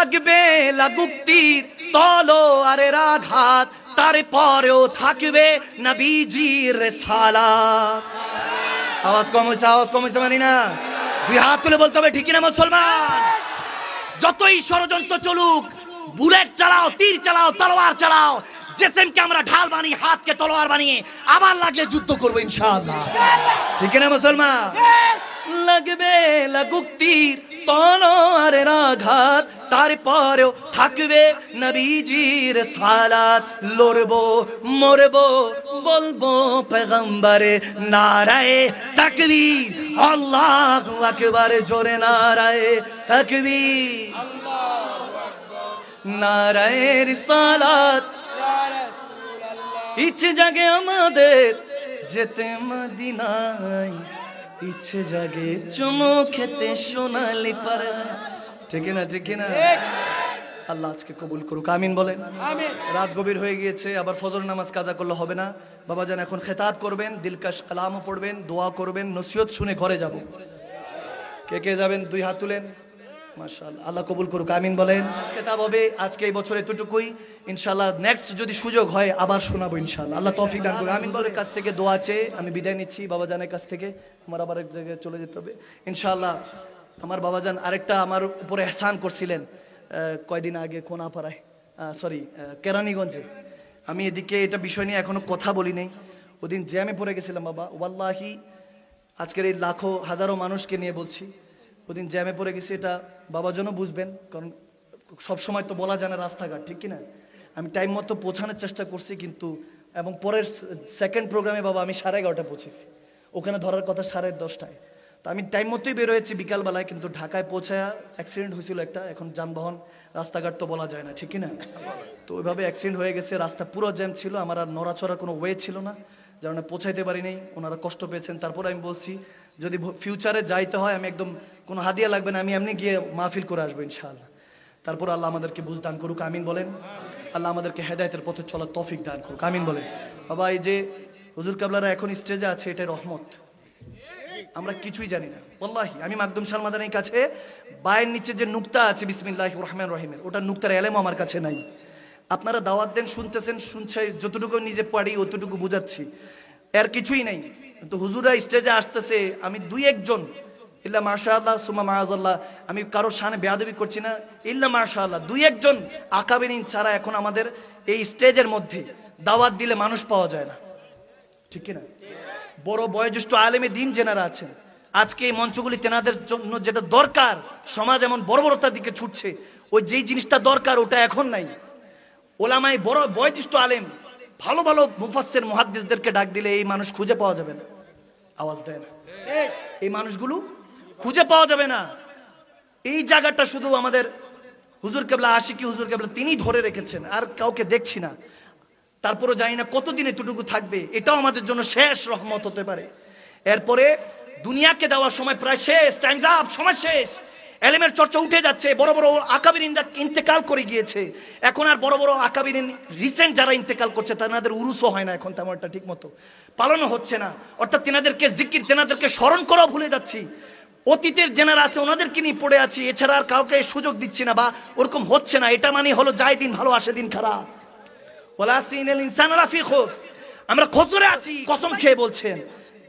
লাগবে লাগুক তীর তলোয়ারের আঘাত, তারপরেও থাকবে নবীজির রিসালাত। আওয়াজ কম হয়েছে মানি না? দুই হাত তুলে বলতে হবে ঠিক না মুসলমান? যতই ষড়যন্ত্র চলুক, বুলেট চালাও, তীর চালাও, তলোয়ার চালাও, জিসমকে আমরা ঢাল বানিয়ে, হাতকে তলোয়ার বানিয়ে আবার লাগলে যুদ্ধ করবো ইনশাআল্লাহ। ঠিক না মুসলমান? লাগবে লাগুক তীর তলোয়ারের আঘাত, তারপরেও থাকবে নবীজির সালাত। লড়বো মরবো বলবো পেগম্বরে নারায়ে তাকবীর, আল্লাহু আকবার, জোরে নারায়ে তাকবীর, নারায়ে রিসালাত। ইচ্ছে জাগে আমাদের যেতে মদিনায়, ইচ্ছে জাগে চুমো খেতে সোনালি পাড়া। ঠিক না? ঠিক না? আল্লাহ আজকে কবুল করুক, আমিন বলেন। রাত গভীর হয়ে গিয়েছে, আবার ফজর নামাজ কাজা করলে হবে না। বাবা জান এখন খেতাব করবেন, দিলকাশ কালামও পড়বেন, দোয়া করবেন, নসিহত শুনে ঘরে যাব। কে কে যাবেন দুই হাত তুলেন। মাশাআল্লাহ, আল্লাহ কবুল করুক, আমিন বলেন। খেতাব হবে আজকে এই বছর এতটুকুই, ইনশাআল্লাহ নেক্সট যদি সুযোগ হয় আবার শোনাবো ইনশাআল্লাহ। আল্লাহ তৌফিক দান করুন, আমিন বলেন। কাছ থেকে দোয়া চেয়ে আমি বিদায় নিচ্ছি বাবা জানের কাছ থেকে, আমার আবার এক জায়গায় চলে যেতে হবে ইনশাআল্লাহ। আমার বাবা জান আরেকটা আমার উপরে এহসান করছিলেন কয়দিন আগে কোনাপাড়ায়, কেরানীগঞ্জে। আমি এদিকে এটা বিষয় নিয়ে এখনো কথা বলি নাই। ওদিন জ্যামে পড়ে গেছিলাম বাবা, ওয়াল্লাহি আজকের এই লাখো হাজারো মানুষকে নিয়ে বলছি, ওদিন জ্যামে পড়ে গেছি। এটা বাবার জন্য বুঝবেন, কারণ সবসময় তো বলা যায় না রাস্তাঘাট, ঠিক কিনা? আমি টাইম মতো পৌঁছানোর চেষ্টা করছি, কিন্তু এবং পরের সেকেন্ড প্রোগ্রামে বাবা আমি 11:30 পৌঁছেছি, ওখানে ধরার কথা 10:30টায়। তো আমি টাইম মতোই বের হয়েছি বিকালবেলায়, কিন্তু ঢাকায় পৌঁছায় অ্যাক্সিডেন্ট হয়েছিল একটা। এখন যানবাহন রাস্তাঘাট তো বলা যায় না, ঠিক কিনা? তো ওইভাবে অ্যাক্সিডেন্ট হয়ে গেছে, রাস্তা পুরো জ্যাম ছিল, আমার আর নড়াচড়ার কোনো ওয়ে ছিল না, যার কারণে পৌঁছাইতে পারি নাই। ওনারা কষ্ট পেয়েছেন। তারপর আমি বলছি যদি ফিউচারে যাইতে হয় আমি একদম কোনো হাদিয়া লাগবে না, আমি এমনি গিয়ে মাহফিল করে আসবো ইনশাআল্লাহ। তারপর আল্লাহ আমাদেরকে বুঝ দান করুক, আমিন বলেন। আল্লাহ আমাদেরকে হেদায়েতের পথে চলার তৌফিক দান করুক, আমিন বলেন। বাবা এই যে হুজুর কাবলারা এখন স্টেজে আছে, এটাই রহমত। আমরা কিছুই জানি না ওয়াল্লাহি। আমি মাকদুম শাহ মাদানির কাছে বায়ের নিচে যে নুকতা আছে বিসমিল্লাহির রহমানির রহিমের, ওটা নুকতার এলেম আমার কাছে নাই। আপনারা দাওয়াত দেন, শুনতেছেন, শুনছে, যতটুকু নিজে পারি অতটুকু বুঝাচ্ছি, এর কিছুই নাই। কিন্তু হুজুরা স্টেজে আসতেছে, আমি দুই একজন, ইল্লা মাশাআল্লাহ সুম্মা মাআযাল্লাহ, আমি কারো শানে বেয়াদবি করছি না, ইল্লা মাশাআল্লাহ, দুই একজন আকাবিরিন ছাড়া এখন আমাদের এই স্টেজের মধ্যে দাওয়াত দিলে মানুষ পাওয়া যায় না, ঠিক কিনা? বড় বয়োজ্যেষ্ঠ আলেমে দিন যেনারা আছেন, আজকে এই মঞ্চগুলি তেনাদের জন্য যেটা দরকার, সমাজ এমন বর্বরতার দিকে ছুটছে, ওই যেই জিনিসটা দরকার ওটা এখন নাই। ওলামায়ে বড় বয়োজ্যেষ্ঠ আলেম, ভালো ভালো মুফাসসির মুহাদ্দিসদেরকে ডাক দিলে এই মানুষ খুঁজে পাওয়া যাবে না। আওয়াজ দেয় না? এই মানুষগুলো খুঁজে পাওয়া যাবে না। এই জায়গাটা শুধু আমাদের হুজুর কেবলা আশিকি হুজুর কেবলা তিনি ধরে রেখেছেন, আর কাউকে দেখছি না। তারপরে জানি না কতদিন এতটুকু থাকবে, এটাও আমাদের জন্য শেষ রহমত হতে পারে। এরপরে দুনিয়াকে দেওয়ার সময় প্রায় শেষ, টাইমস আপ, সময় শেষ। এলেমের চর্চা উঠে যাচ্ছে, বড় বড় আকাবিরিনরা ইন্তেকাল করে গিয়েছে, এখন আর বড় বড় আকাবিরিন রিসেন্ট যারা ইন্তেকাল করছে তাদের উরুসও হয় না, এখন তেমন একটা ঠিক মতো পালনও হচ্ছে না। অর্থাৎ তেনাদেরকে জিকির, তেনাদেরকে স্মরণ করাও ভুলে যাচ্ছি। অতীতের যারা আছে ওনাদেরকে নিয়ে পড়ে আছি, এছাড়া আর কাউকে সুযোগ দিচ্ছি না, বা ওরকম হচ্ছে না। এটা মানে হলো যায় দিন ভালো আসে দিন খারাপ। আমরা খসরে আছি, কসম খেয়ে বলছেন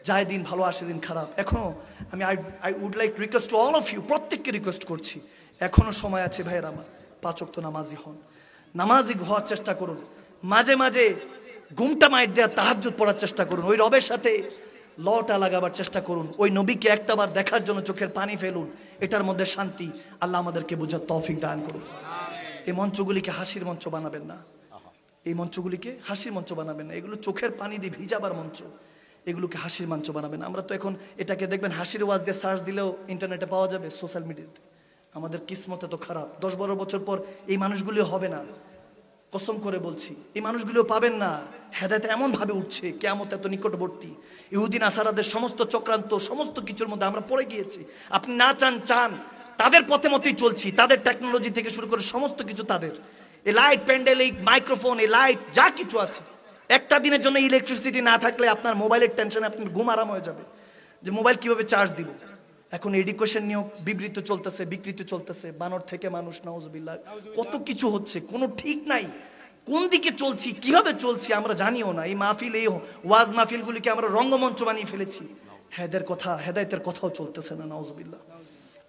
যায় দিন ভালো আসে দিন খারাপ। এখনো আমি I would like request to all of you, প্রত্যেককে রিকোয়েস্ট করছি, এখনো সময় আছে ভাইয়ের আমার, 5 ওয়াক্ত নামাজি হন, নামাজি হওয়ার চেষ্টা করুন, মাঝে মাঝে ঘুমটা মাইট দেওয়ার তাহাজ্জুদ পড়ার চেষ্টা করুন, ওই রবের সাথে লটা লাগাবার চেষ্টা করুন, ওই নবীকে একটাবার দেখার জন্য চোখের পানি ফেলুন, এটার মধ্যে শান্তি। আল্লাহ আমাদেরকে বোঝার তৌফিক দান করুন। এই মঞ্চগুলিকে হাসির মঞ্চ বানাবেন না, এই মঞ্চগুলিকে হাসির মঞ্চ বানাবেন না, এগুলো চোখের পানি দিয়ে ভিজাবার মঞ্চ, এগুলোকে হাসির মঞ্চ বানাবেন। আমরা তো এখন এটাকে দেখবেন হাসির ওয়াজ দিয়ে সার্চ দিলেও ইন্টারনেটে পাওয়া যাবে, সোশ্যাল মিডিয়াতে। আমাদের কিসমতে তো খারাপ, 10-12 বছর পর এই মানুষগুলিও হবে না, কসম করে বলছি, এই মানুষগুলিও পাবেন না। হেদায়েত এমন ভাবে উঠছে, কিয়ামত এত নিকটবর্তী, ইহুদি নাসারাদের সমস্ত চক্রান্ত, সমস্ত কিছুর মধ্যে আমরা পড়ে গিয়েছি। আপনি না চান, তাদের পথে মতোই চলছি, তাদের টেকনোলজি থেকে শুরু করে সমস্ত কিছু তাদের। এই লাইট, প্যান্ডেল, এই মাইক্রোফোন, এই লাইট, যা কিছু আছে, একটা দিনের জন্য ইলেকট্রিসিটি না থাকলে আপনার মোবাইলের টেনশনে আপনার ঘুম আরাম হয়ে যাবে, যে মোবাইল কিভাবে চার্জ দিব। এখন এডুকেশন নিয়েও বিবৃত চলতেছে, বিকৃতি চলতেছে, বানর থেকে মানুষ, নাউজুবিল্লাহ, কত কিছু হচ্ছে, কোনো ঠিক নাই। কোন দিকে চলছি, কিভাবে চলছি আমরা জানিও না। এই মাহফিল, এই ওয়াজ মাহফিলগুলিকে আমরা রঙ্গমঞ্চ বানিয়ে ফেলেছি। হেদায়েতের কথাও চলতেছে না, নাউজুবিল্লাহ।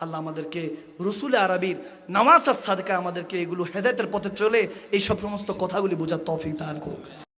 আল্লাহ আমাদেরকে রসুল আরবির নামাজ সাদকা আমাদেরকে এগুলো হেদায়েতের পথে চলে এই সব সমস্ত কথাগুলি বোঝার তৌফিক দান করুক।